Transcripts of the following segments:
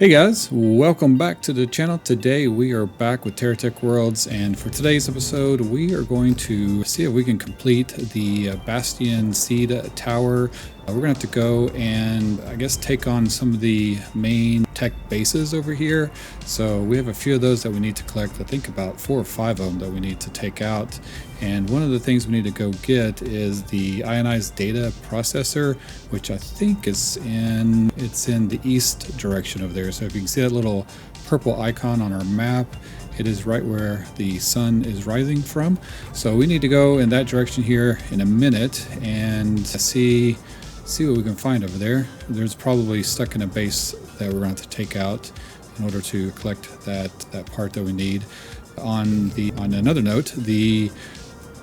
Hey guys, welcome back to the channel. Today we are back with TerraTech Worlds, and for today's episode we are going to see if we can complete the Bastion seed tower. We're gonna have to go and I guess take on some of the main tech bases over here. So we have a few of those that we need to collect. I think about 4 or 5 of them that we need to take out. And one of the things we need to go get is the ionized data processor, which I think is in the east direction over there. So if you can see that little purple icon on our map, it is right where the sun is rising from. So we need to go in that direction here in a minute and see what we can find over there. There's probably stuck in a base that we're going to have to take out in order to collect that part that we need. On another note, the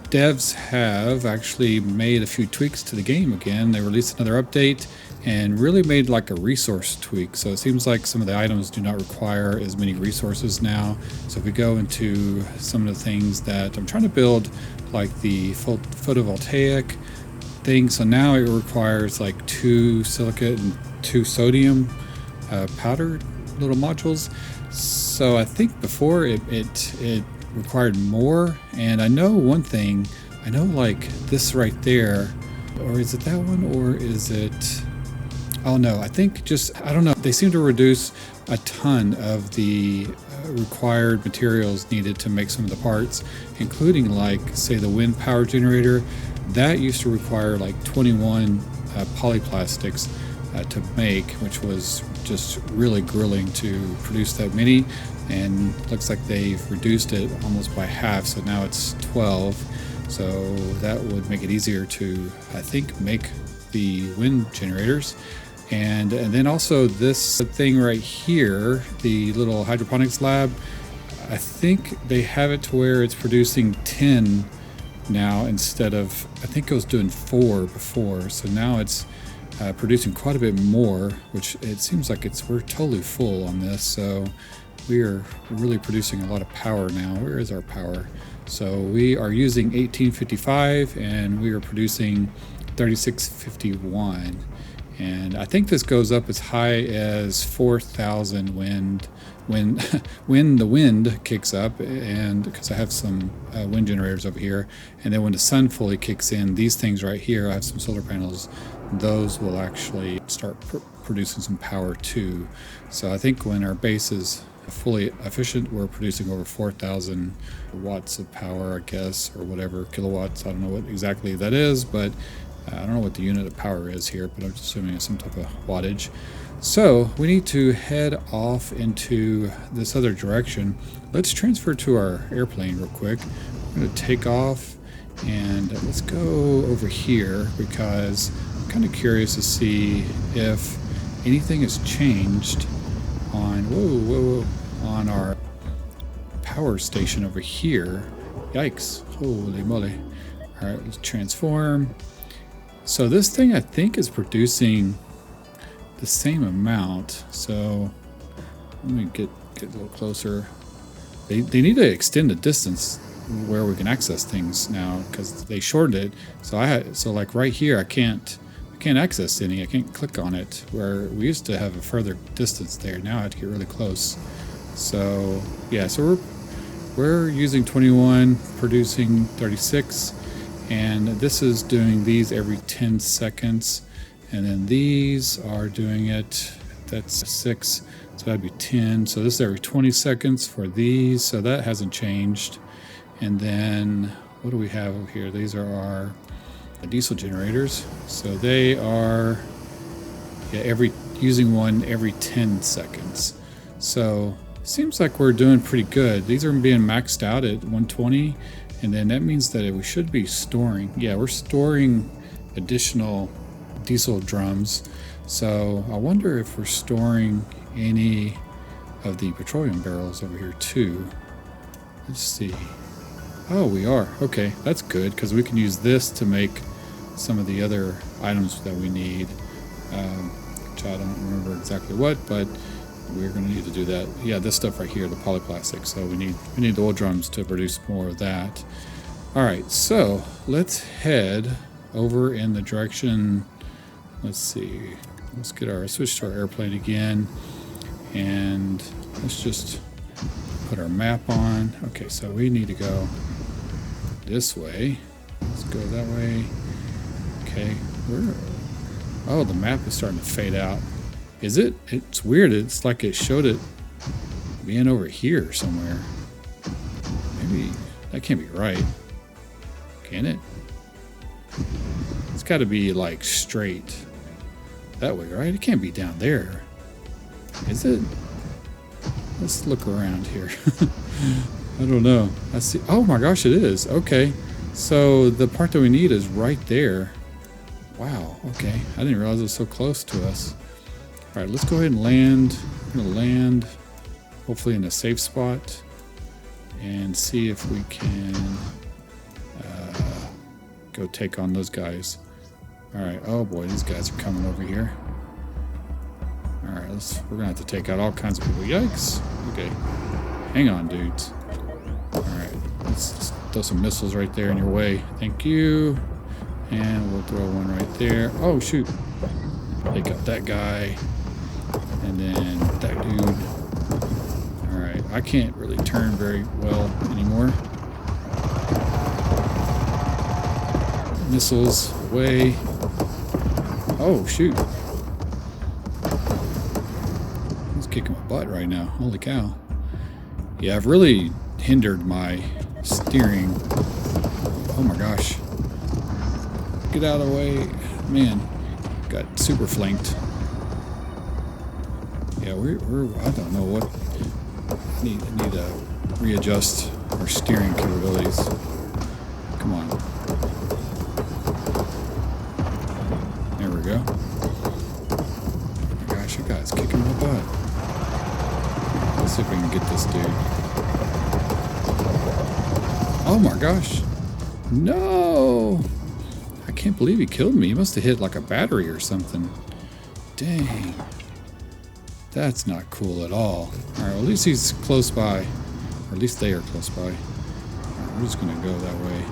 devs have actually made a few tweaks to the game again. They released another update and really made like a resource tweak. So it seems like some of the items do not require as many resources now. So if we go into some of the things that I'm trying to build, like the photovoltaic thing, so now it requires like 2 silicate and 2 sodium powder little modules. So I think before it required more. And I know one thing, I know like this right there, or is it that one, or is it, oh no, I think just, I don't know, they seem to reduce a ton of the required materials needed to make some of the parts, including like say the wind power generator. That used to require like 21 polyplastics to make, which was just really grueling to produce that many. And looks like they've reduced it almost by half, so now it's 12. So that would make it easier to, I think, make the wind generators. And then also this thing right here, the little hydroponics lab, I think they have it to where it's producing 10 now instead of, I think it was doing 4 before. So now it's producing quite a bit more, which it seems like we're totally full on this. So we are really producing a lot of power now. Where is our power? So we are using 1855 and we are producing 3651. And I think this goes up as high as 4,000 when the wind kicks up, and because I have some wind generators over here. And then when the sun fully kicks in, these things right here, I have some solar panels, those will actually start producing some power too. So I think when our base is fully efficient, we're producing over 4,000 watts of power, I guess, or whatever, kilowatts. I don't know what exactly that is, but I don't know what the unit of power is here, but I'm just assuming it's some type of wattage. So we need to head off into this other direction. Let's transfer to our airplane real quick. I'm going to take off and let's go over here because I'm kind of curious to see if anything has changed on on our power station over here. Yikes, holy moly. All right, let's transform. So this thing I think is producing the same amount. So let me get a little closer. They need to extend the distance where we can access things now because they shortened it. So like right here I can't access any. I can't click on it, where we used to have a further distance there. Now I have to get really close. So yeah, so we're using 21, producing 36, and this is doing these every 10 seconds, and then these are doing it, that's 6, so that'd be 10. So this is every 20 seconds for these, so that hasn't changed. And then what do we have over here? These are our diesel generators, so they are using one every 10 seconds. So seems like we're doing pretty good. These are being maxed out at 120, and then that means that we should be storing, we're storing additional diesel drums. So I wonder if we're storing any of the petroleum barrels over here too. Let's see. Oh, we are. Okay, that's good, because we can use this to make some of the other items that we need, which I don't remember exactly what, but we're going to need to do that. Yeah, this stuff right here, the polyplastic. So we need the oil drums to produce more of that. All right, so let's head over in the direction. Let's see. Let's switch to our airplane again. And let's just put our map on. Okay, so we need to go this way. Let's go that way. Okay, oh, the map is starting to fade out. Is it? It's weird. It's like it showed it being over here somewhere. Maybe that can't be right. Can it? It's got to be like straight that way, right? It can't be down there. Is it? Let's look around here. I don't know. I see. Oh my gosh, it is. Okay. So the part that we need is right there. Wow. Okay. I didn't realize it was so close to us. All right, let's go ahead and land. I'm going to land hopefully in a safe spot and see if we can go take on those guys. All right. Oh boy, these guys are coming over here. All right, we're gonna have to take out all kinds of people. Yikes. Okay. Hang on, dudes. All right, let's throw some missiles right there in your way. Thank you. And we'll throw one right there. Oh shoot. Take out that guy. And then that dude. All right, I can't really turn very well anymore. Missiles away. Oh shoot. He's kicking my butt right now. Holy cow. Yeah, I've really hindered my steering. Oh my gosh. Get out of the way. Man, got super flanked. Yeah, we're I don't know what. I need to readjust our steering capabilities. Come on. There we go. Oh my gosh, that guy's kicking my butt. Let's see if we can get this dude. Oh my gosh. No! I can't believe he killed me. He must have hit like a battery or something. Dang. That's not cool at all. Alright, well, at least he's close by. Or at least they are close by. Alright, we're just gonna go that way.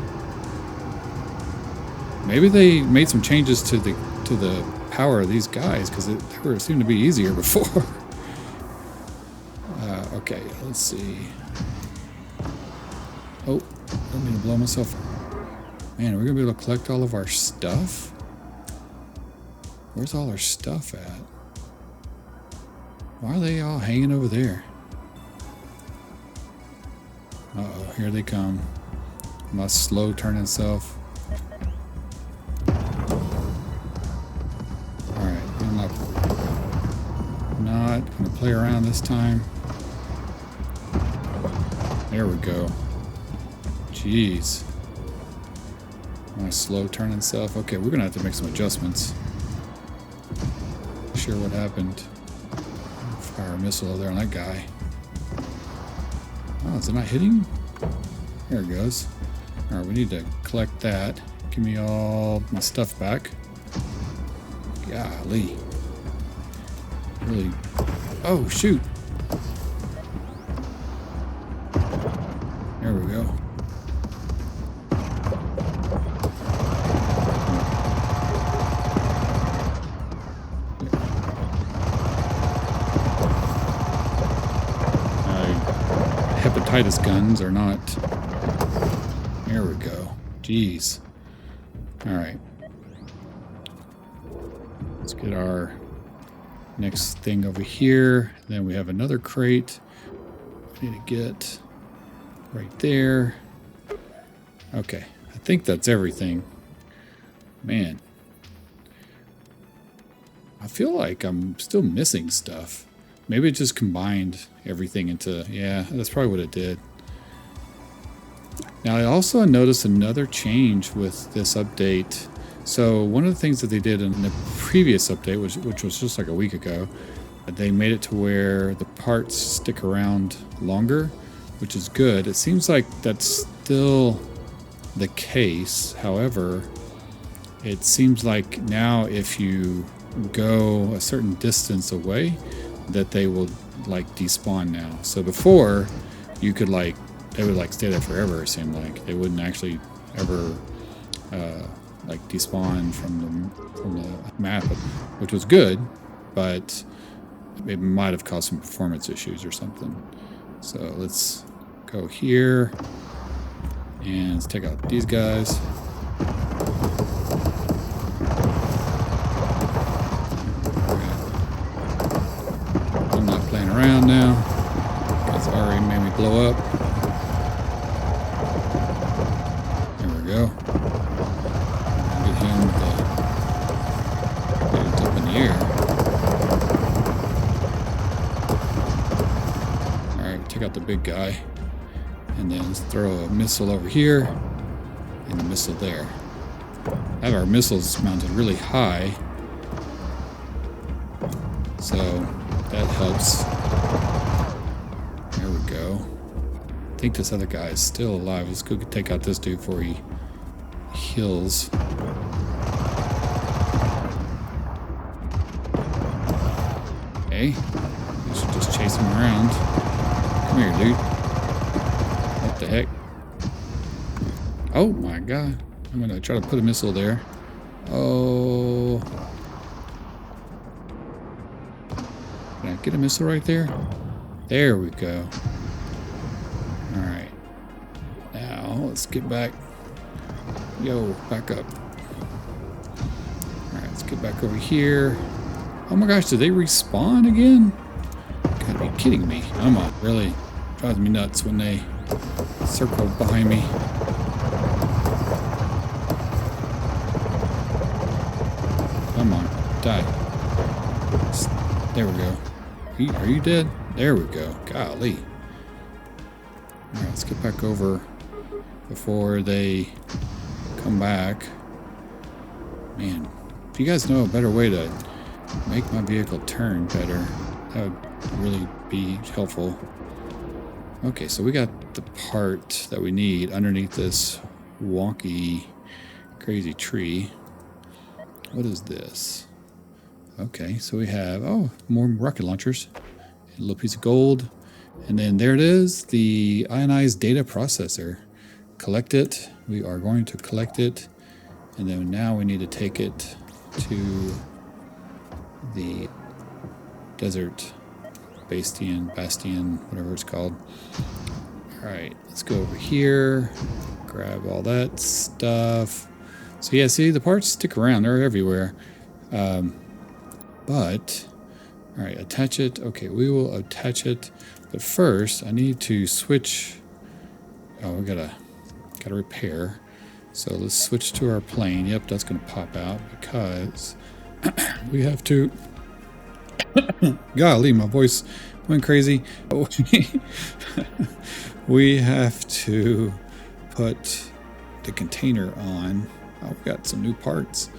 Maybe they made some changes to the power of these guys, because they seemed to be easier before. Okay, let's see. Oh, I don't mean to blow myself up. Man, are we gonna be able to collect all of our stuff? Where's all our stuff at? Why are they all hanging over there? Uh-oh, here they come. Must slow turn itself. Alright, I'm not gonna play around this time. There we go. Jeez. Want to slow turn itself? Okay, we're gonna have to make some adjustments. Not sure what happened. Fire a missile there on that guy. Oh, is it not hitting? There it goes. Alright, we need to collect that. Give me all my stuff back. Golly. Really. Oh, shoot. There we go. Hepatitis guns are not. There we go. Jeez. Alright. Let's get our next thing over here. Then we have another crate. We need to get right there. Okay. I think that's everything. Man. I feel like I'm still missing stuff. Maybe it just combined everything into... Yeah, that's probably what it did. Now, I also noticed another change with this update. So, one of the things that they did in the previous update, which was just like a week ago, they made it to where the parts stick around longer, which is good. It seems like that's still the case. However, it seems like now if you go a certain distance away, that they will like despawn now. So before you could like, they would like stay there forever, it seemed like. They wouldn't actually ever like despawn from the map, which was good, but it might have caused some performance issues or something. So let's go here and let's take out these guys. I'm not playing around now because it already made me blow up. There we go. Get him with the up in the air. Take out the big guy, and then let's throw a missile over here and a missile there. I have our missiles mounted really high, so that helps. There we go. I think this other guy is still alive. Let's go take out this dude before he heals. Okay, we should just chase him around. Come here, dude. What the heck? Oh my god. I'm gonna try to put a missile there. Oh. Can I get a missile right there? There we go. Alright. Now, let's get back. Yo, back up. Alright, let's get back over here. Oh my gosh, did they respawn again? You gotta be kidding me. Come on, really. Drives me nuts when they circle behind me. Come on, die. There we go. Are you dead? There we go. Golly. Alright, let's get back over before they come back. Man, if you guys know a better way to make my vehicle turn better, that would really be helpful. Okay, so we got the part that we need underneath this wonky, crazy tree. What is this? Okay, so we have, oh, more rocket launchers. A little piece of gold. And then there it is, the ionized data processor. Collect it. We are going to collect it. And then now we need to take it to the desert bastion, whatever it's called. All right, let's go over here, grab all that stuff. So yeah, see, the parts stick around, they're everywhere. But, all right, attach it. Okay, we will attach it. But first, I need to switch. Oh, we gotta repair. So let's switch to our plane. Yep, that's gonna pop out because we have to. Golly, my voice went crazy. We have to put the container on. Oh, we got some new parts.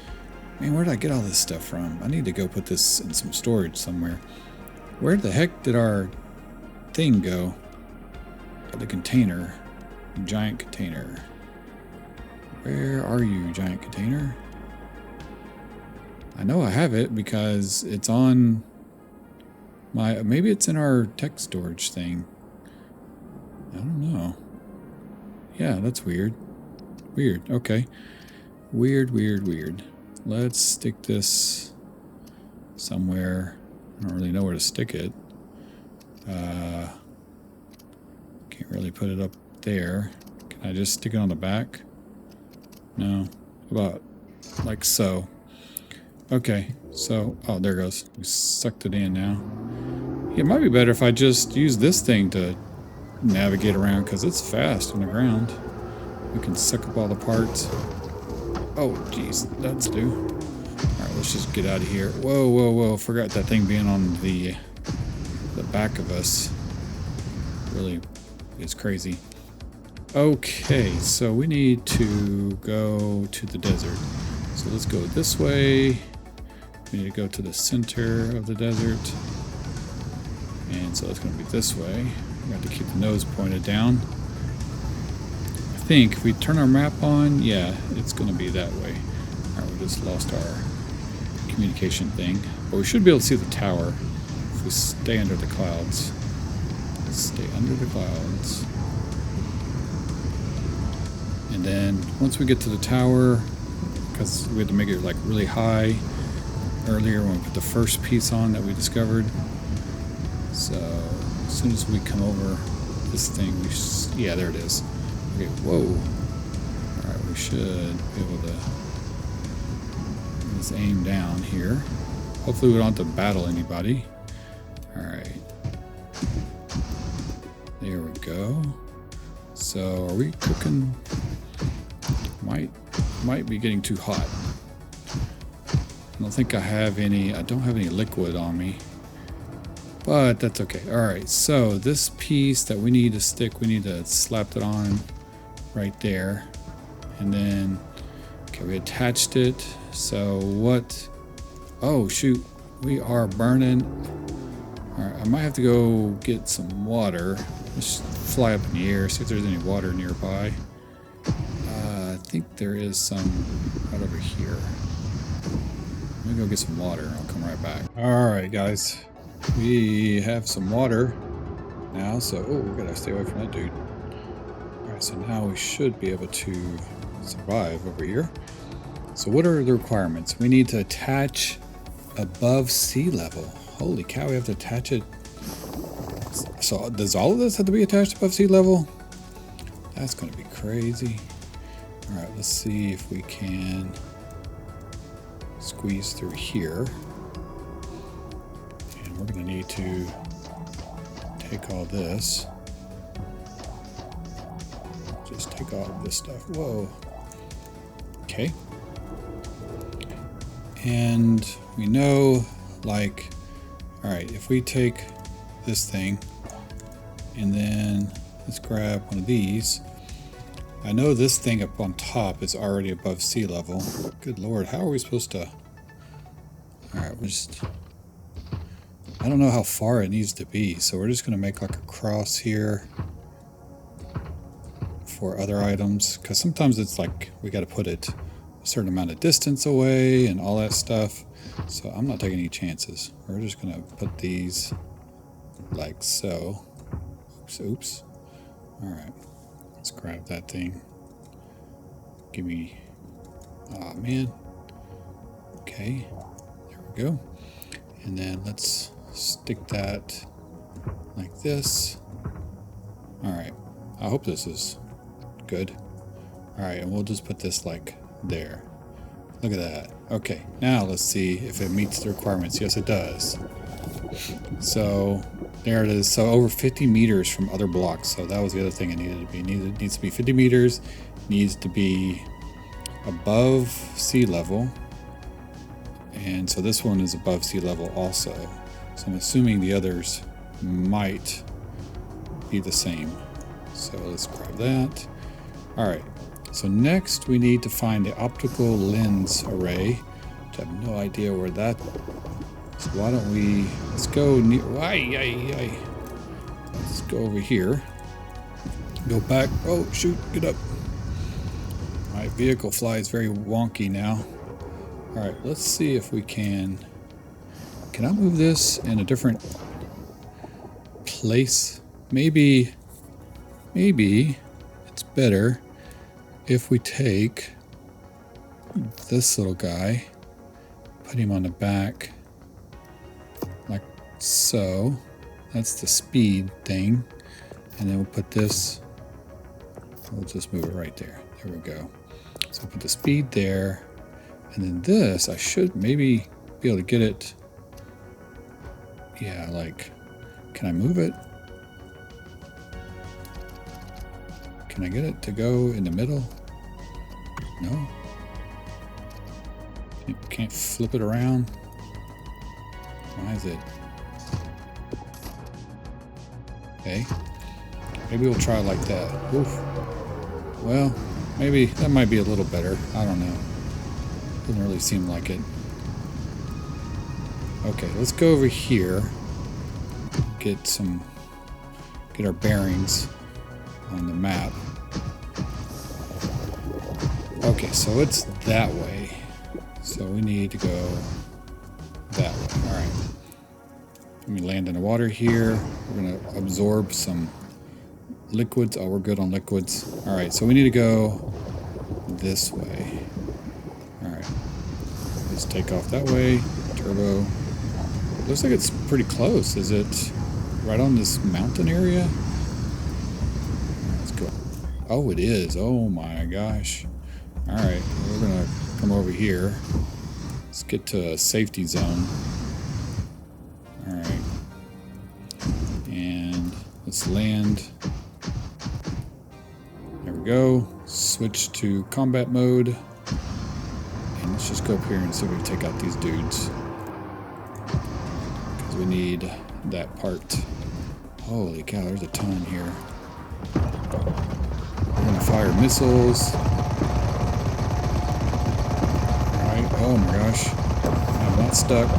Man, where did I get all this stuff from? I need to go put this in some storage somewhere. Where the heck did our thing go? The container. Giant container. Where are you, giant container? I know I have it because it's on my... Maybe it's in our tech storage thing. I don't know. Yeah, that's weird. Weird, okay. Weird. Let's stick this somewhere. I don't really know where to stick it. Can't really put it up there. Can I just stick it on the back? No. About like so. Okay, so, oh, there it goes. We sucked it in now. It might be better if I just use this thing to navigate around because it's fast on the ground. We can suck up all the parts. Oh, jeez, that's due. All right, let's just get out of here. Whoa. Forgot that thing being on the back of us. Really is crazy. Okay, so we need to go to the desert. So let's go this way. We need to go to the center of the desert. And so it's going to be this way. We have to keep the nose pointed down. I think if we turn our map on, yeah, it's going to be that way. All right, we just lost our communication thing. But we should be able to see the tower if we stay under the clouds. Let's stay under the clouds. And then once we get to the tower, because we had to make it like really high earlier when we put the first piece on that we discovered. So as soon as we come over this thing, yeah, there it is. Okay, whoa. All right, we should be able to just aim down here. Hopefully we don't have to battle anybody. All right. There we go. So are we cooking? Might be getting too hot. I don't think I have any, I don't have any liquid on me, but that's okay. All right, so this piece that we need to stick, we need to slap it on right there. And then, okay, we attached it. So what, oh shoot, we are burning. All right, I might have to go get some water. Let's fly up in the air, see if there's any water nearby. I think there is some right over here. Let me go get some water. I'll come right back. All right, guys. We have some water now, so we gotta stay away from that dude. All right, so now we should be able to survive over here. So what are the requirements? We need to attach above sea level. Holy cow, we have to attach it. So does all of this have to be attached above sea level? That's going to be crazy. All right, let's see if we can squeeze through here. And we're going to need to take all this. Just take all of this stuff. Whoa. Okay. And we know, like, all right, if we take this thing and then let's grab one of these. I know this thing up on top is already above sea level. Good Lord, how are we supposed to? All right, I don't know how far it needs to be, so we're just gonna make like a cross here for other items, because sometimes it's like we got to put it a certain amount of distance away and all that stuff. So I'm not taking any chances. We're just gonna put these like so. Oops. All right, let's grab that thing. Give me, oh man. Okay, there we go. And then let's stick that like this. All right, I hope this is good. All right, and we'll just put this like there. Look at that. Okay, now let's see if it meets the requirements. Yes, it does. So there it is. So over 50 meters from other blocks. So that was the other thing it needed to be. It needs to be 50 meters, needs to be above sea level. And so this one is above sea level also. So I'm assuming the others might be the same. So let's grab that. All right. So next we need to find the optical lens array, which I have no idea where that. So why don't we, let's go near, let's go over here, go back. Oh shoot, get up. My vehicle flies very wonky now. All right, let's see if we can I move this in a different place? Maybe it's better if we take this little guy, put him on the back like so. That's the speed thing. And then we'll put this, we'll just move it right there. There we go. So I'll put the speed there. And then this, I should maybe be able to get it. Yeah, like, can I move it? Can I get it to go in the middle? No. Can't flip it around. Why is it? Okay. Maybe we'll try it like that. Oof. Well, maybe that might be a little better. I don't know. Doesn't really seem like it. Okay, let's go over here. Get our bearings on the map. Okay, so it's that way. So we need to go that way. All right. Let me land in the water here. We're gonna absorb some liquids. Oh, we're good on liquids. All right, so we need to go this way. All right, let's take off that way. Turbo. Looks like it's pretty close. Is it? right on this mountain area? Let's go. Oh, it is. Oh my gosh. All right, we're gonna come over here. Let's get to a safety zone. All right. And let's land. There we go. Switch to combat mode. And let's just go up here and see if we can take out these dudes. Because we need that part. Holy cow, there's a ton here. We're gonna fire missiles. Alright, oh my gosh. I'm not stuck.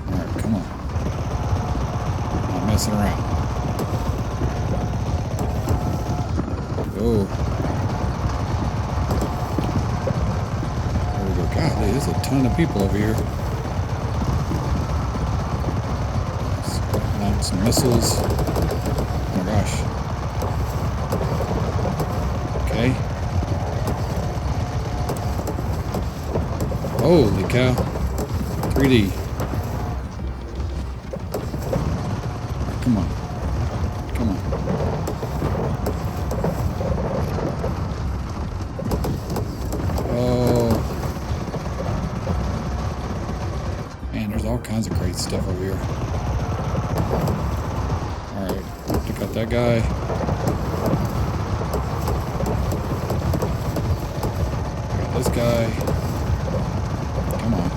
Alright, come on. I'm not messing around. Go. There we go. Golly, there's a ton of people over here. Let's launch some missiles. Oh my gosh. Okay. Holy cow. 3D. Come on. Come on. Oh. Man, there's all kinds of great stuff over here. Alright, pick out that guy. This guy. Come on.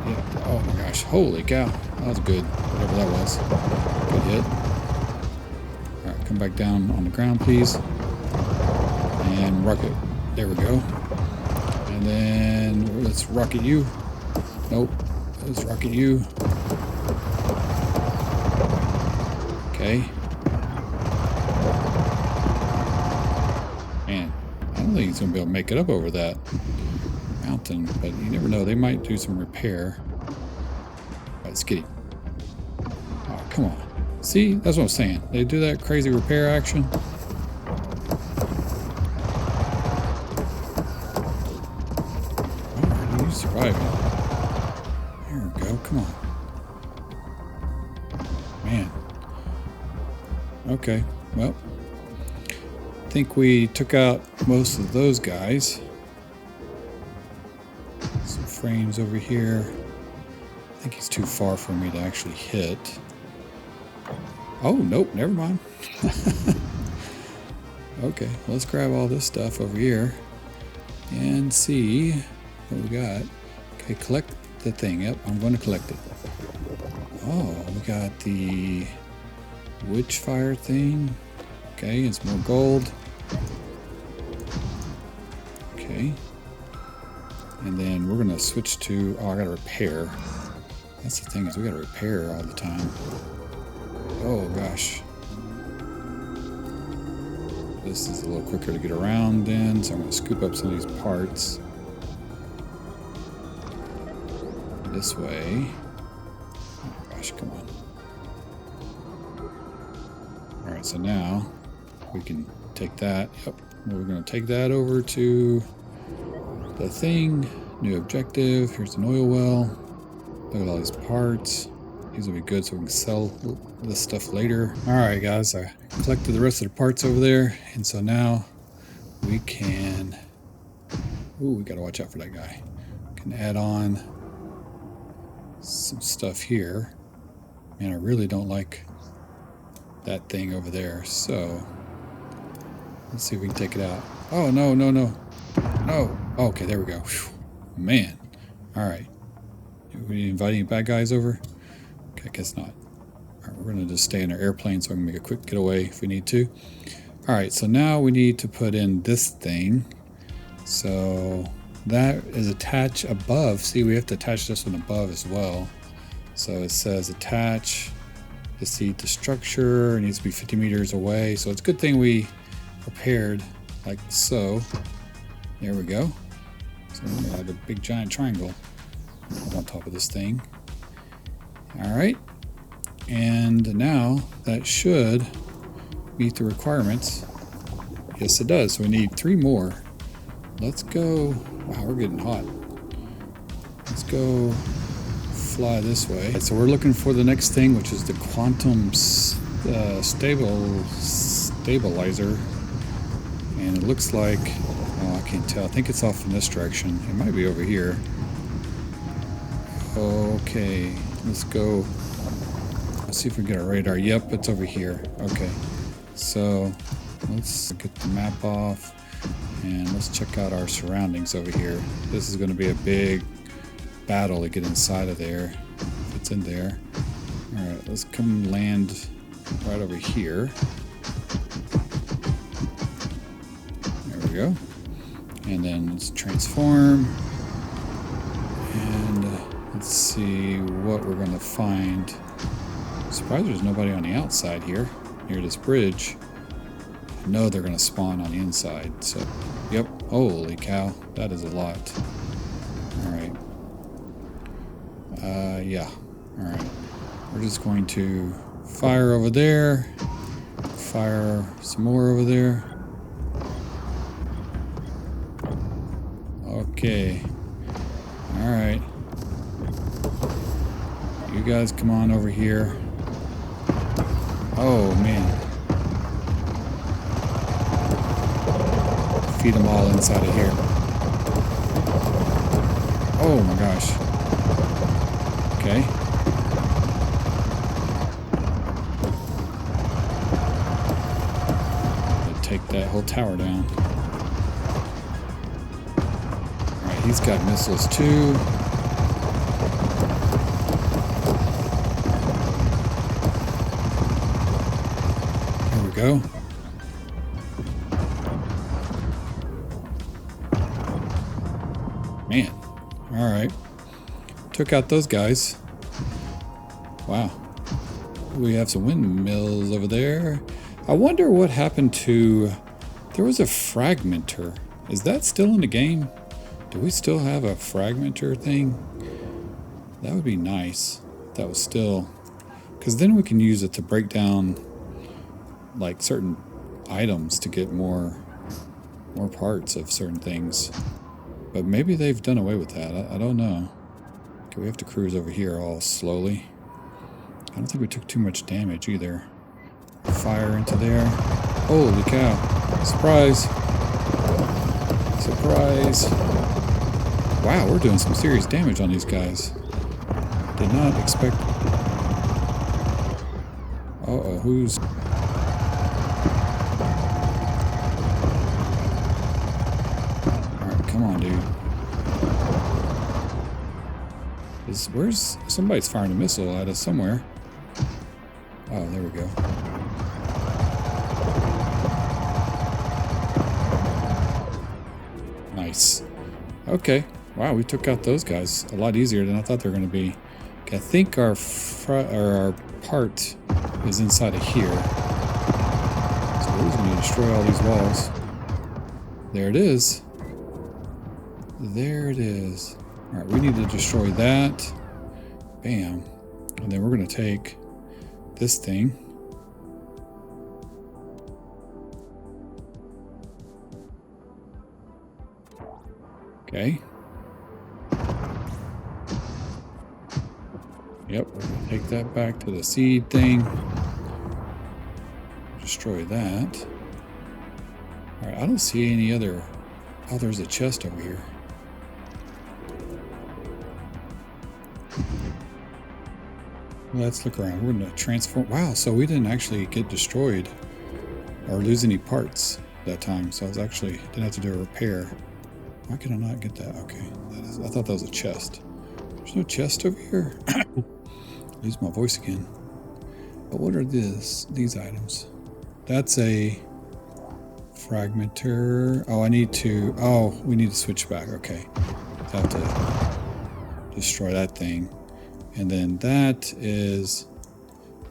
Yeah. Oh my gosh. Holy cow. That was good. Whatever that was. Good hit. Alright, come back down on the ground, please. And rocket. There we go. And then let's rocket you. Nope. Let's rocket you. Okay. Man, I don't think he's going to be able to make it up over that mountain, but you never know. They might do some repair. All right, let's get him. Oh, come on. See? That's what I'm saying. They do that crazy repair action. Oh, are you surviving? There we go. Come on. Man. Okay. Well, I think we took out most of those guys. Some frames over here. I think he's too far for me to actually hit. Oh, nope, never mind. Okay, well, let's grab all this stuff over here and see what we got. Okay, collect the thing. Yep, I'm going to collect it. Oh, we got the witchfire thing. Okay, it's more gold. Okay. And then we're going to switch to... Oh, I got to repair. That's the thing, is we got to repair all the time. Oh, gosh. This is a little quicker to get around then, so I'm going to scoop up some of these parts. This way. Oh, gosh, come on. Alright, so now we can take that. Yep. We're going to take that over to the thing. New objective. Here's an oil well. Look at all these parts. These will be good so we can sell this stuff later. Alright guys, I collected the rest of the parts over there. And so now we can... Ooh, we got to watch out for that guy. Can add on some stuff here. Man, I really don't like that thing over there. So let's see if we can take it out. Oh, no, no, no. No. Okay, there we go. Whew. Man. Alright. We invite any bad guys over? Okay, I guess not. Alright, we're going to just stay in our airplane so I can make a quick getaway if we need to. Alright, so now we need to put in this thing. So that is attached above. See, we have to attach this one above as well. So it says attach the seat to structure. It needs to be 50 meters away. So it's a good thing we prepared like so. There we go. So we're gonna have a big giant triangle on top of this thing. All right. And now that should meet the requirements. Yes, it does. So we need 3 more. Let's go. Wow, we're getting hot. Let's Let's go fly this way. So we're looking for the next thing, which is the quantum stabilizer. And it looks like, oh, I can't tell. I think it's off in this direction. It might be over here. Okay, let's go. Let's see if we get our radar. Yep, it's over here. Okay, so let's get the map off and let's check out our surroundings over here. This is going to be a big battle to get inside of there, if it's in there. All right, let's come land right over here. There we go. And then let's transform. And let's see what we're going to find. I'm surprised there's nobody on the outside here near this bridge. I know they're going to spawn on the inside. So, yep. Holy cow. That is a lot. All right. Yeah. All right. We're just going to fire over there. Fire some more over there. Okay. All right. You guys come on over here. Oh, man. Feed them all inside of here. Oh, my gosh. Okay. Take that whole tower down. Alright, he's got missiles too. There we go. Man. Alright. Took out those guys. Wow. We have some windmills over there. I wonder what happened to... There was a fragmenter. Is that still in the game? Do we still have a fragmenter thing? That would be nice. That was still... Because then we can use it to break down like certain items to get more parts of certain things. But maybe they've done away with that. I don't know. Okay, we have to cruise over here all slowly. I don't think we took too much damage either. Fire into there. Holy cow. Surprise. Surprise. Wow, we're doing some serious damage on these guys. Did not expect... Uh-oh, who's... Alright, come on, dude. Where's... Somebody's firing a missile at us somewhere. Oh, there we go. Nice. Okay. Wow, we took out those guys a lot easier than I thought they were going to be. Okay, I think our part is inside of here. So we're just going to destroy all these walls. There it is. There it is. Alright, we need to destroy that. Bam. And then we're going to take this thing. Okay. Yep, we're going to take that back to the seed thing. Destroy that. Alright, I don't see any other... Oh, there's a chest over here. Well, let's look around. We're going to transform... Wow, so we didn't actually get destroyed or lose any parts that time. So I was actually... Didn't have to do a repair. Why can I not get that? Okay. I thought that was a chest. There's no chest over here. Lose my voice again. But what are these items? That's a fragmenter. Oh, I need to... Oh, we need to switch back. Okay. I have to destroy that thing. And then that is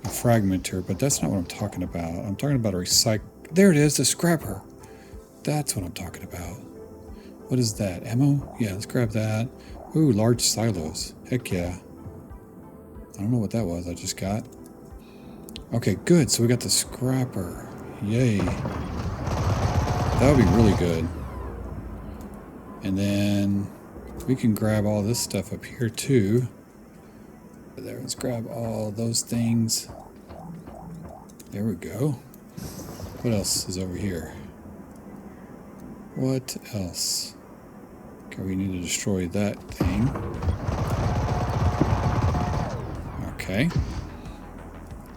a fragmenter, but that's not what I'm talking about. I'm talking about a recycle. There it is, the scrapper. That's what I'm talking about. What is that? Ammo? Yeah, let's grab that. Ooh, large silos. Heck yeah. I don't know what that was I just got. Okay, good. So we got the scrapper. Yay. That would be really good. And then We can grab all this stuff up here too. There, let's grab all those things. There we go. What else is over here? What else? Okay, we need to destroy that thing. Okay.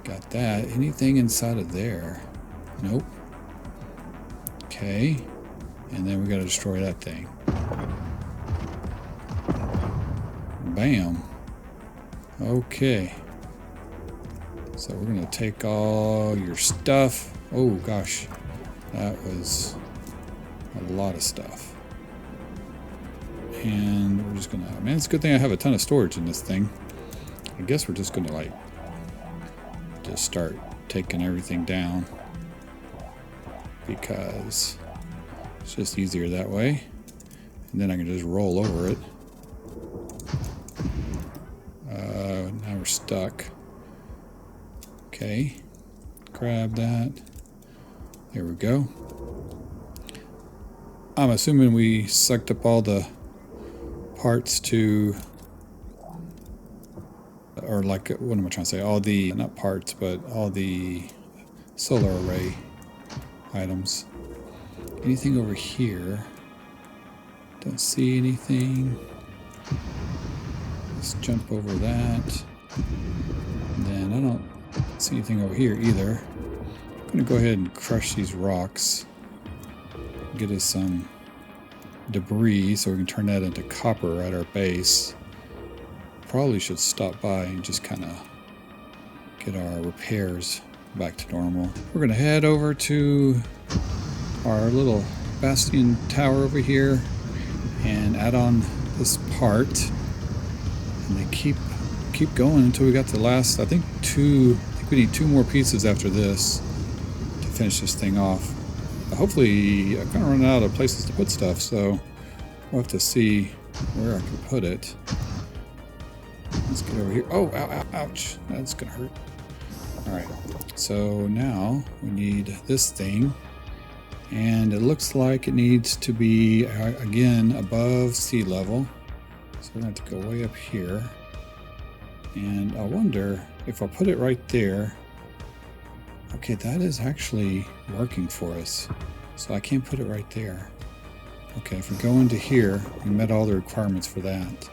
Got that. Anything inside of there? Nope. Okay. And then we gotta destroy that thing. Bam. Okay. So we're gonna take all your stuff. Oh gosh. That was a lot of stuff. And we're just gonna, man, it's a good thing I have a ton of storage in this thing. I guess we're just gonna like just start taking everything down because it's just easier that way. And then I can just roll over it. Now we're stuck. Okay, grab that. There we go. I'm assuming we sucked up all the parts to, or like, what am I trying to say? All the, not parts, but all the solar array items. Anything over here? Don't see anything. Let's jump over that. And then I don't see anything over here either. I'm gonna go ahead and crush these rocks. Get us some debris so we can turn that into copper at our base. Probably should stop by and just kind of get our repairs back to normal. We're gonna head over to our little bastion tower over here and add on this part. And they keep going until we got the last, I think we need 2 more pieces after this to finish this thing off. Hopefully, I've kind of run out of places to put stuff, so we'll have to see where I can put it. Let's get over here. Oh, ow, ow, ouch. That's gonna hurt. Alright, so now we need this thing. And it looks like it needs to be, again, above sea level. So we're going to have to go way up here. And I wonder if I put it right there. Okay, that is actually working for us. So I can't put it right there. Okay, if we go into here, we met all the requirements for that.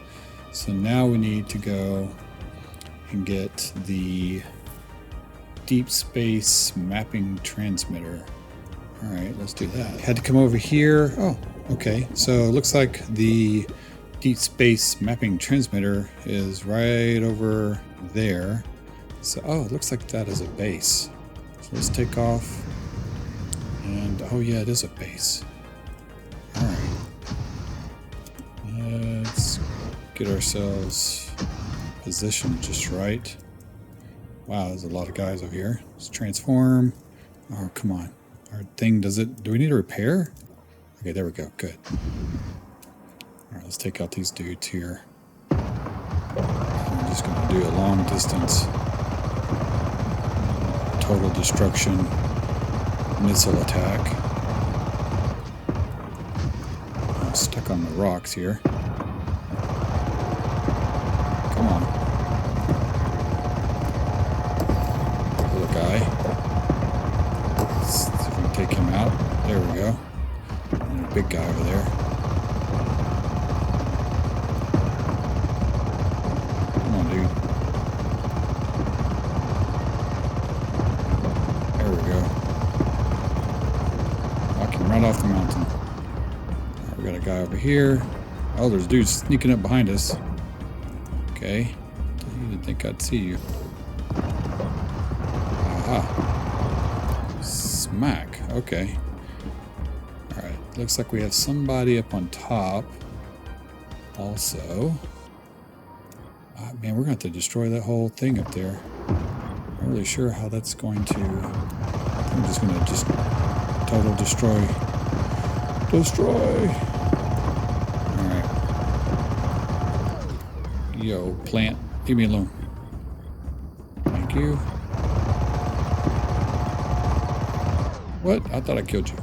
So now we need to go and get the deep space mapping transmitter. All right, let's do that. Had to come over here. Oh, okay. So it looks like the deep space mapping transmitter is right over there. So, oh, it looks like that is a base. So let's take off. And, oh yeah, it is a base. All right. Let's get ourselves positioned just right. Wow, there's a lot of guys over here. Let's transform. Oh, come on. Our thing, do we need a repair? Okay, there we go, good. Alright, let's take out these dudes here. I'm just gonna do a long distance total destruction missile attack. I'm stuck on the rocks here. Come on. Little guy. Take him out. There we go. And a big guy over there. Come on, dude. There we go. I can run off the mountain. Right, we got a guy over here. Oh, there's dudes sneaking up behind us. Okay. Didn't think I'd see you. Aha. Smack. Okay. Alright. Looks like we have somebody up on top. Also. Man, we're going to have to destroy that whole thing up there. I'm not really sure how that's going to... I'm just going to just total destroy. Destroy! Alright. Yo, plant. Leave me alone. Thank you. What? I thought I killed you.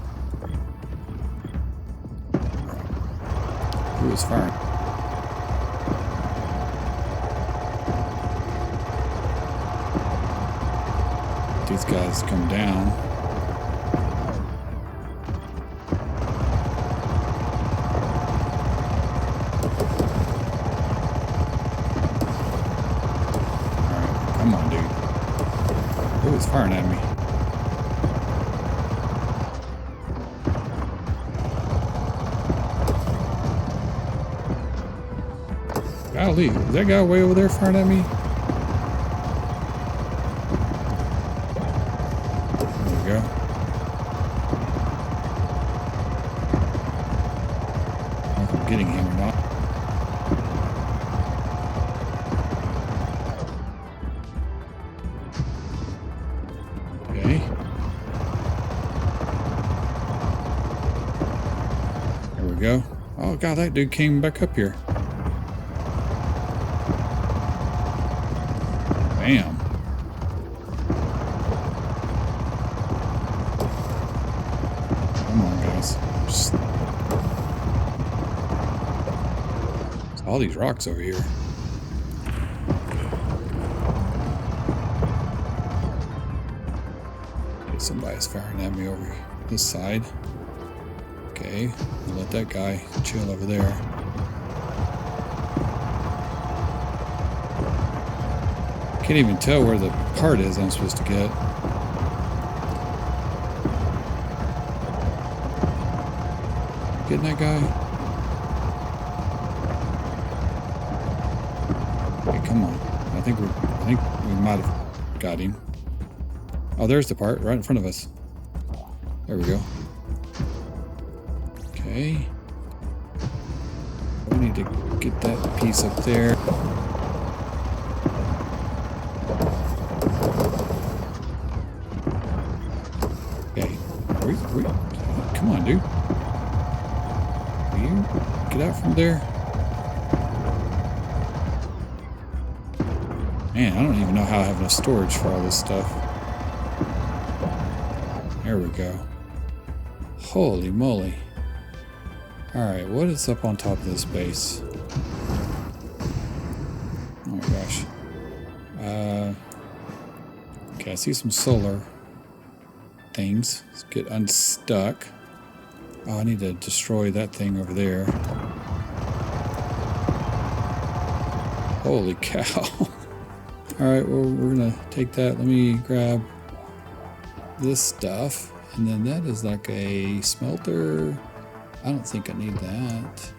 Who was firing? these guys come down. Alright, come on, dude. Oh, it's firing at me. Golly, is that guy way over there firing at me? There we go. I don't know if I'm getting him or not. Okay. There we go. Oh god, that dude came back up here. Bam. Come on, guys. Just... There's all these rocks over here. Okay, somebody's firing at me over this side. Okay, I'll let that guy chill over there. Can't even tell where the part is I'm supposed to get. Getting that guy? Okay, come on. I think we might have got him. Oh, there's the part right in front of us. There we go. Okay. We need to get that piece up there. Come on, dude. Will you get out from there? Man, I don't even know how I have enough storage for all this stuff. There we go. Holy moly. Alright, what is up on top of this base? Oh my gosh. Okay, I see some solar things. Let's get unstuck. Oh, I need to destroy that thing over there. Holy cow. Alright, well, we're gonna take that. Let me grab this stuff. And then that is like a smelter. I don't think I need that.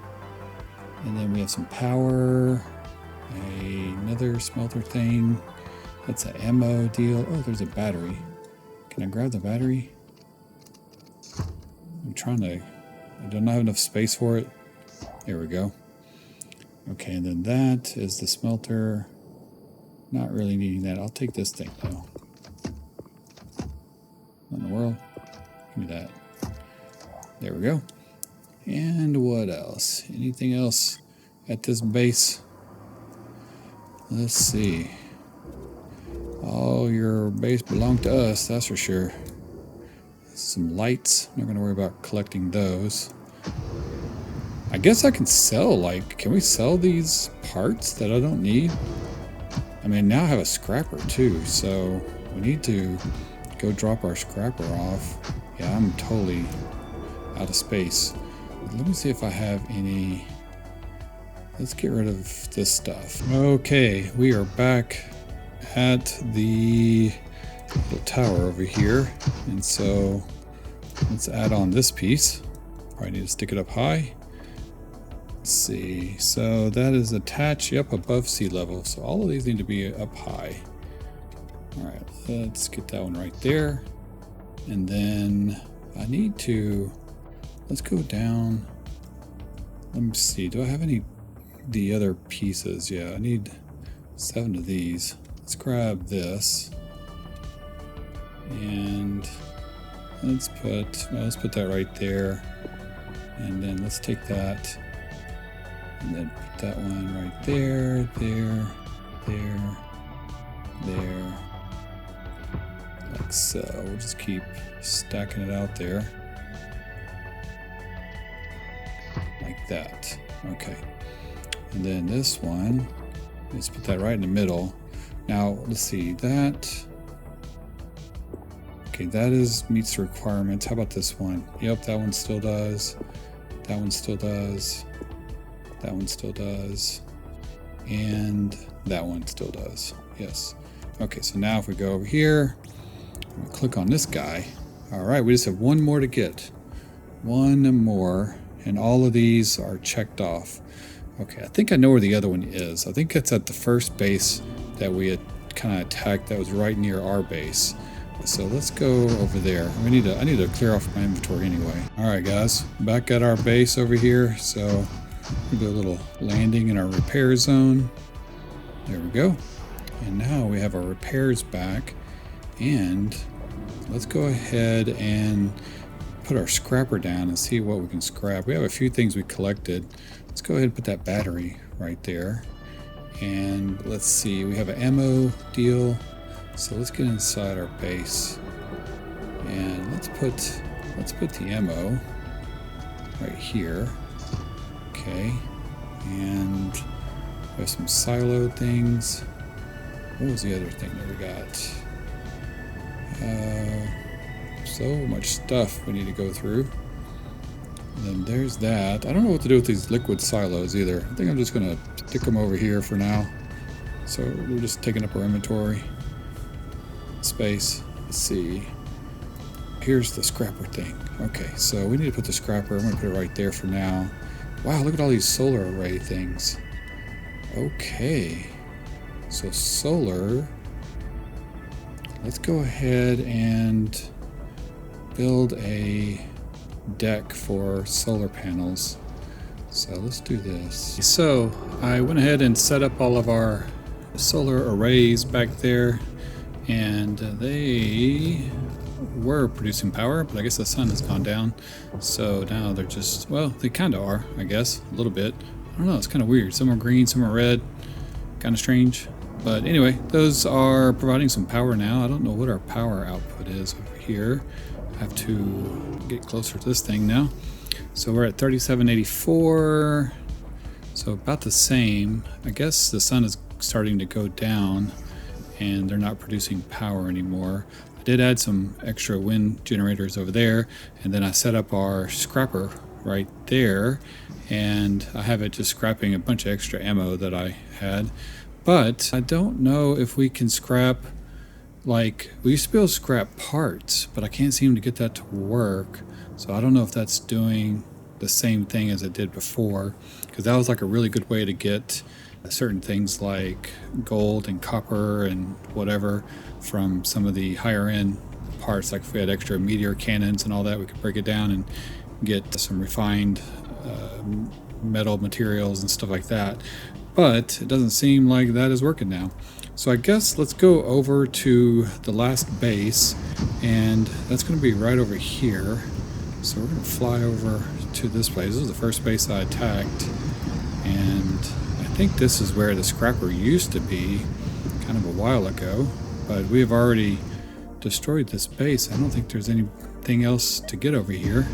And then we have some power. Another smelter thing. That's an ammo deal. Oh, there's a battery. Can I grab the battery? I'm trying to... I don't have enough space for it. There we go. Okay, and then that is the smelter. Not really needing that. I'll take this thing, though. What in the world? Give me that. There we go. And what else? Anything else at this base? Let's see. Oh, your base belonged to us, that's for sure. Some lights. I'm not going to worry about collecting those. I guess I can sell, like, can we sell these parts that I don't need? I mean, now I have a scrapper too, so we need to go drop our scrapper off. Yeah, I'm totally out of space. Let me see if I have any. Let's get rid of this stuff. Okay, we are back at the little tower over here. And so let's add on this piece. Probably need to stick it up high. Let's see. So that is attached up above sea level. So all of these need to be up high. All right, let's get that one right there. And then I need to, let's go down. Let me see, do I have any the other pieces? Yeah, I need 7 of these. Let's grab this. And let's put that right there. And then let's take that. And then put that one right there, there, there, there. Like so. We'll just keep stacking it out there. Like that. Okay. And then this one, let's put that right in the middle. Now, let's see, that Okay, that meets the requirements. How about this one? Yep, that one still does. That one still does. That one still does. And that one still does. Yes. Okay, so now if we go over here, we click on this guy. All right, we just have one more to get. One more, and all of these are checked off. Okay, I think I know where the other one is. I think it's at the first base that we had kind of attacked that was right near our base. So let's go over there. I need to clear off my inventory anyway. All right, guys, back at our base over here. So we'll do a little landing in our repair zone. There we go. And now we have our repairs back. And let's go ahead and put our scrapper down and see what we can scrap. We have a few things we collected. Let's go ahead and put that battery right there. And let's see, we have an ammo deal. So let's get inside our base. And let's put the ammo right here. Okay. And we have some silo things. What was the other thing that we got? So much stuff we need to go through. And then there's that. I don't know what to do with these liquid silos either. I think I'm just going to stick them over here for now. So we're just taking up our inventory space. Let's see. Here's the scrapper thing. Okay, so we need to put the scrapper. I'm going to put it right there for now. Wow, look at all these solar array things. Okay. So solar. Let's go ahead and build a deck for solar panels. So let's do this. So I went ahead and set up all of our solar arrays back there, and they were producing power, but I guess the sun has gone down. So now they're just, well, they kind of are, I guess, a little bit. I don't know, it's kind of weird. Some are green, some are red. Kind of strange. But anyway, those are providing some power now. I don't know what our power output is over here. I have to get closer to this thing now. So we're at 3784. So about the same. I guess the sun is starting to go down and they're not producing power anymore. I did add some extra wind generators over there, and then I set up our scrapper right there, and I have it just scrapping a bunch of extra ammo that I had. But I don't know if we can scrap, like, we used to be able to scrap parts, but I can't seem to get that to work. So I don't know if that's doing the same thing as it did before, because that was like a really good way to get certain things like gold and copper and whatever from some of the higher end parts. Like if we had extra meteor cannons and all that, we could break it down and get some refined metal materials and stuff like that. But it doesn't seem like that is working now. So I guess let's go over to the last base, and that's going to be right over here. So we're going to fly over to this place. This is the first base I attacked, and I think this is where the scrapper used to be kind of a while ago, but we have already destroyed this base. I don't think there's anything else to get over here.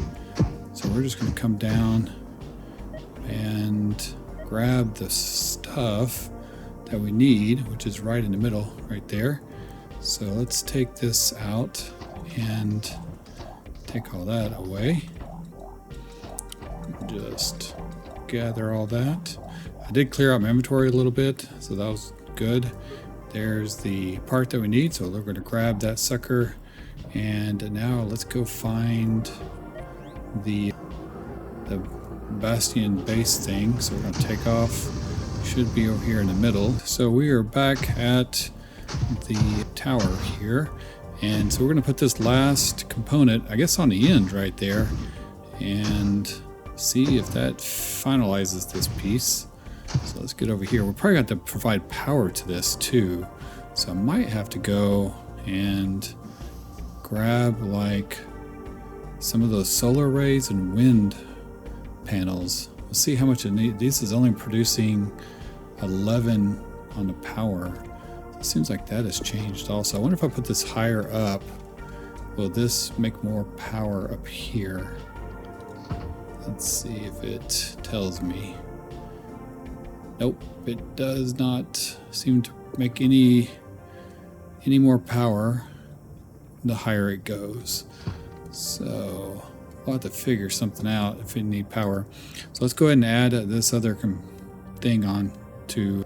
So we're just going to come down and grab the stuff that we need, which is right in the middle right there. So let's take this out and take all that away. Just gather all that. I did clear out my inventory a little bit, so that was good. There's the part that we need, so we're going to grab that sucker. And now let's go find the bastion base thing. So we're going to take off. Should be over here in the middle. So we are back at the tower here, and so we're going to put this last component, I guess, on the end right there, and see if that finalizes this piece. So let's get over here. We're probably going to have to provide power to this too, so I might have to go and grab like some of those solar arrays and wind panels. We'll see how much it needs. This is only producing 11 on the power. It seems like that has changed also. I wonder if I put this higher up, will this make more power up here? Let's see if it tells me. Nope, it does not seem to make any more power. the higher it goes. So we'll have to figure something out if we need power. So let's go ahead and add this other thing on to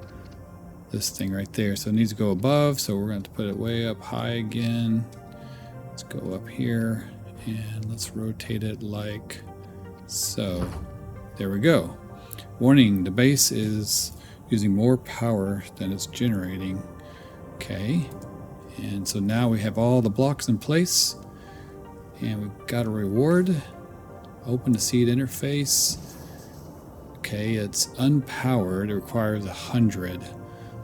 this thing right there. So it needs to go above, so we're going to put it way up high again. Let's go up here and let's rotate it like so. There we go. Warning, the base is using more power than it's generating. Okay, and so now we have all the blocks in place, and we've got a reward. Open the seed interface. Okay, it's unpowered. It requires 100.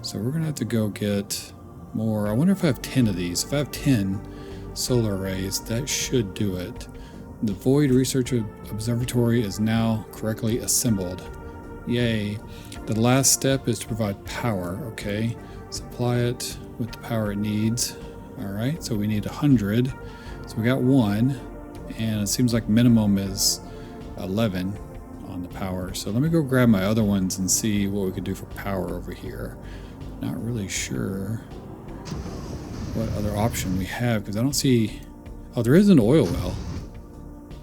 So we're gonna have to go get more. I wonder if I have 10 of these. If I have 10 solar arrays, that should do it. The Void Research Observatory is now correctly assembled. Yay. The last step is to provide power. Okay, supply it with the power it needs. All right, so we need 100. So we got 1, and it seems like minimum is 11 on the power. So let me go grab my other ones and see what we could do for power over here. Not really sure what other option we have, because I don't see... Oh, there is an oil well.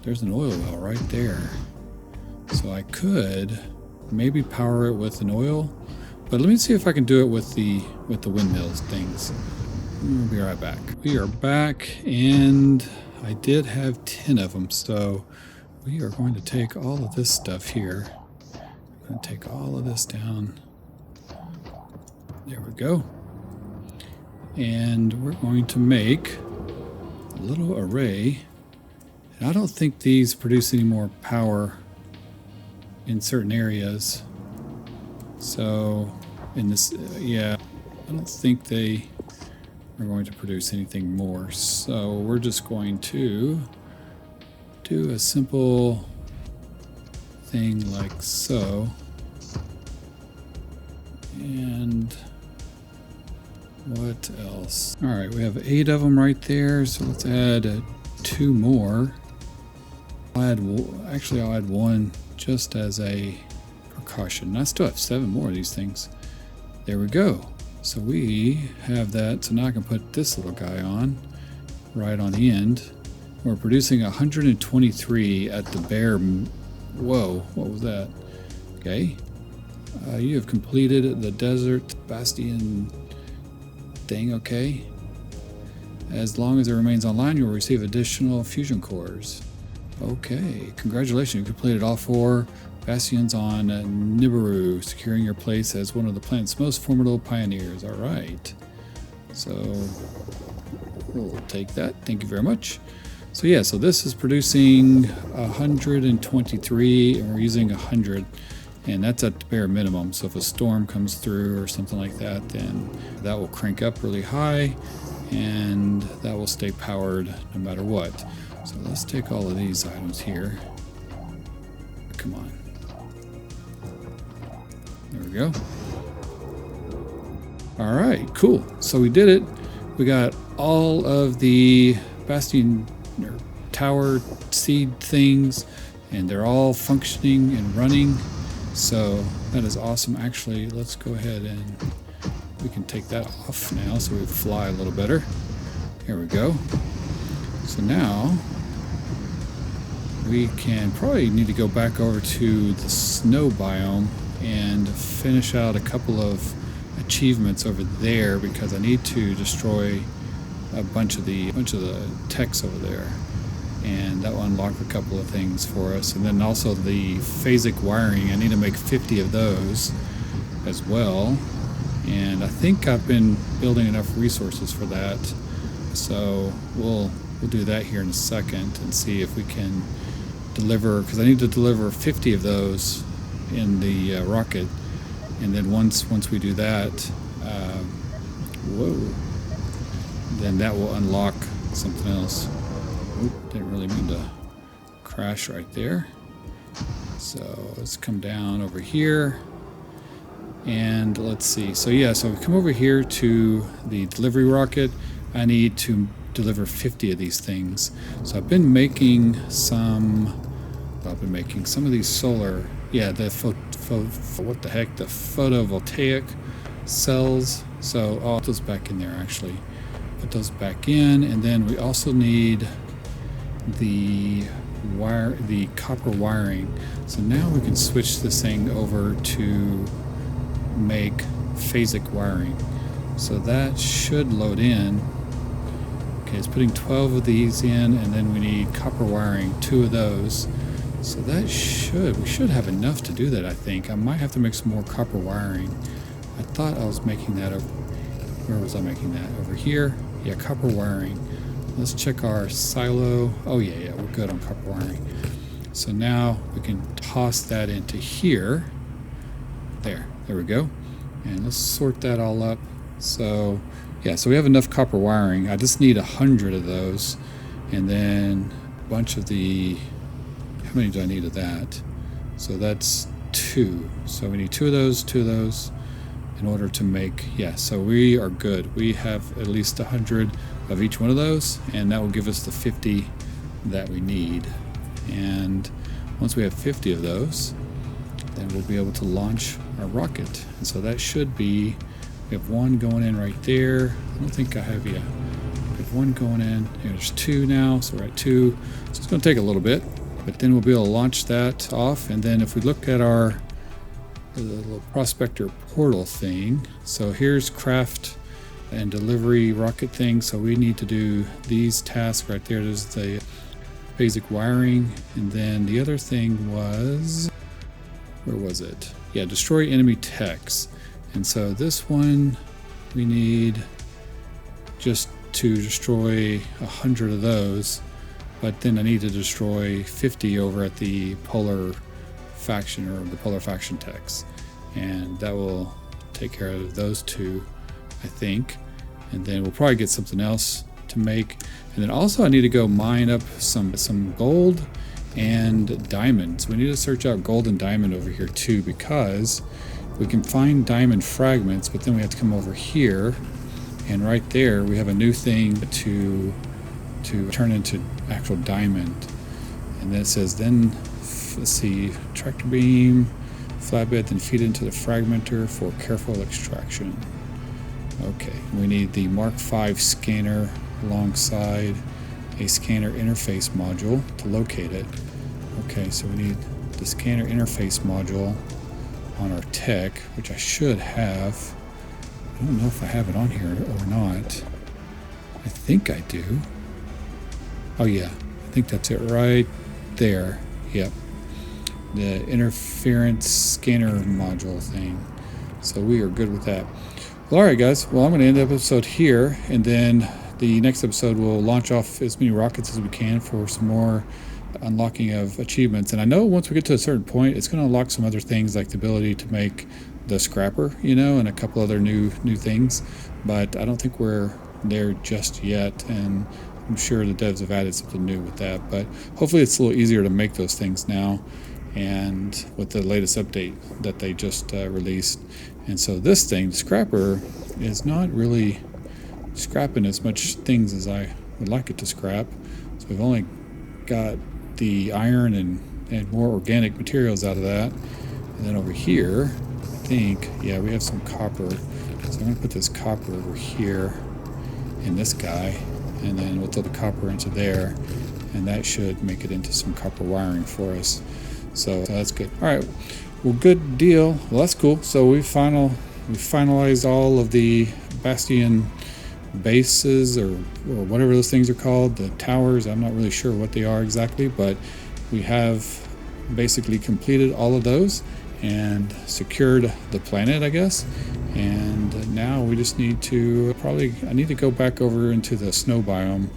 There's an oil well right there. So I could maybe power it with an oil, but let me see if I can do it with the windmills things. We'll be right back. We are back, and I did have 10 of them, so we are going to take all of this stuff here. I'm going to take all of this down. There we go. And we're going to make a little array. And I don't think these produce any more power in certain areas. So, in this, yeah, I don't think they are going to produce anything more. So, we're just going to do a simple thing like so. And what else? All right, we have 8 of them right there. So let's add 2 more. Actually, I'll add 1 just as a precaution. I still have 7 more of these things. There we go. So we have that. So now I can put this little guy on right on the end. We're producing 123 at the bare. Whoa, what was that? Okay. You have completed the desert bastion thing, okay. As long as it remains online, you will receive additional fusion cores. Okay, congratulations, you completed all 4 bastions on Nibiru, securing your place as one of the planet's most formidable pioneers. All right, so we'll take that. Thank you very much. So yeah, so this is producing 123, and we're using 100. And that's at the bare minimum. So if a storm comes through or something like that, then that will crank up really high, and that will stay powered no matter what. So let's take all of these items here. Come on. There we go. All right, cool. So we did it. We got all of the bastion or tower seed things, and they're all functioning and running. So that is awesome. Actually, let's go ahead and we can take that off now so we fly a little better. Here we go. So now we can probably need to go back over to the snow biome and finish out a couple of achievements over there, because I need to destroy a bunch of the techs over there. And that will unlock a couple of things for us. And then also the phasic wiring, I need to make 50 of those as well. And I think I've been building enough resources for that. So we'll do that here in a second and see if we can deliver, because I need to deliver 50 of those in the rocket. And then once we do that, then that will unlock something else. Oop, didn't really mean to crash right there. So let's come down over here and let's see. So yeah, so we come over here to the delivery rocket. I need to deliver 50 of these things. So I've been making some of these solar, yeah, the what the heck, the photovoltaic cells. So I'll put those back in there actually. Put those back in, and then we also need the copper wiring. So now we can switch this thing over to make phasic wiring. So that should load in. Okay, it's putting 12 of these in, and then we need copper wiring, 2 of those. So that we should have enough to do that, I think. I might have to make some more copper wiring. I thought I was making that over, where was I making that? Over here? Yeah, copper wiring. Let's check our silo. Oh yeah, we're good on copper wiring. So now we can toss that into here. There we go. And let's sort that all up. So yeah, so we have enough copper wiring. I just need 100 of those, and then a bunch of the, how many do I need of that? So that's 2. So we need 2 of those in order to make, yeah, so we are good. We have at least 100 of each one of those, and that will give us the 50 that we need. And once we have 50 of those, then we'll be able to launch our rocket. And so that should be, we have 1 going in right there. I don't think I have yet. We have 1 going in. There's 2 now, so we're at 2. So it's going to take a little bit, but then we'll be able to launch that off. And then if we look at our little prospector portal thing, so here's craft and delivery rocket thing. So we need to do these tasks right there. There's the basic wiring, and then the other thing was, where was it? Yeah, destroy enemy techs. And so this one we need just to destroy 100 of those, but then I need to destroy 50 over at the polar faction, or the polar faction techs, and that will take care of those 2, I think. And then we'll probably get something else to make, and then also I need to go mine up some gold and diamonds. We need to search out gold and diamond over here too, because we can find diamond fragments, but then we have to come over here, and right there we have a new thing to turn into actual diamond. And then it says, then let's see, tractor beam, flatbed, then feed it into the fragmenter for careful extraction. Okay, we need the Mark V scanner alongside a scanner interface module to locate it. Okay, so we need the scanner interface module on our tech, which I should have. I don't know if I have it on here or not. I think I do. Oh yeah, I think that's it right there. Yep, the interference scanner module thing. So we are good with that. Well, all right guys, well, I'm going to end the episode here, and then the next episode we'll launch off as many rockets as we can for some more unlocking of achievements. And I know once we get to a certain point, it's going to unlock some other things, like the ability to make the scrapper, and a couple other new things, but I don't think we're there just yet, and I'm sure the devs have added something new with that, but hopefully it's a little easier to make those things now, and with the latest update that they just released. And so this thing, the scrapper, is not really scrapping as much things as I would like it to scrap. So we've only got the iron and more organic materials out of that. And then over here, I think, yeah, we have some copper. So I'm going to put this copper over here in this guy, and then we'll throw the copper into there, and that should make it into some copper wiring for us. So that's good. All right, well, good deal. Well, that's cool. So we finalized all of the bastion bases, or whatever those things are called, the towers. I'm not really sure what they are exactly, but we have basically completed all of those and secured the planet, I guess. And now we just need to I need to go back over into the snow biome,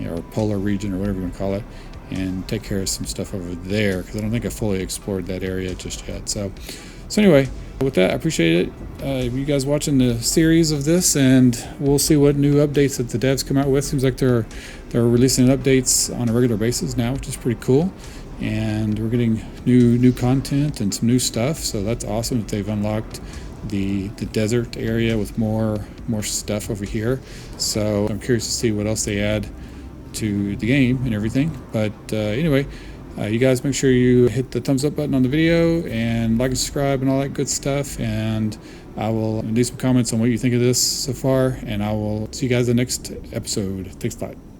or polar region, or whatever you want to call it, and take care of some stuff over there, because I don't think I fully explored that area just yet. So anyway, with that, I appreciate it. You guys watching the series of this, and we'll see what new updates that the devs come out with. Seems like they're releasing updates on a regular basis now, which is pretty cool. And we're getting new content and some new stuff, so that's awesome that they've unlocked the desert area with more stuff over here. So I'm curious to see what else they add to the game and everything. But anyway, You guys make sure you hit the thumbs up button on the video and like and subscribe and all that good stuff. And I will leave some comments on what you think of this so far. And I will see you guys in the next episode. Thanks a lot.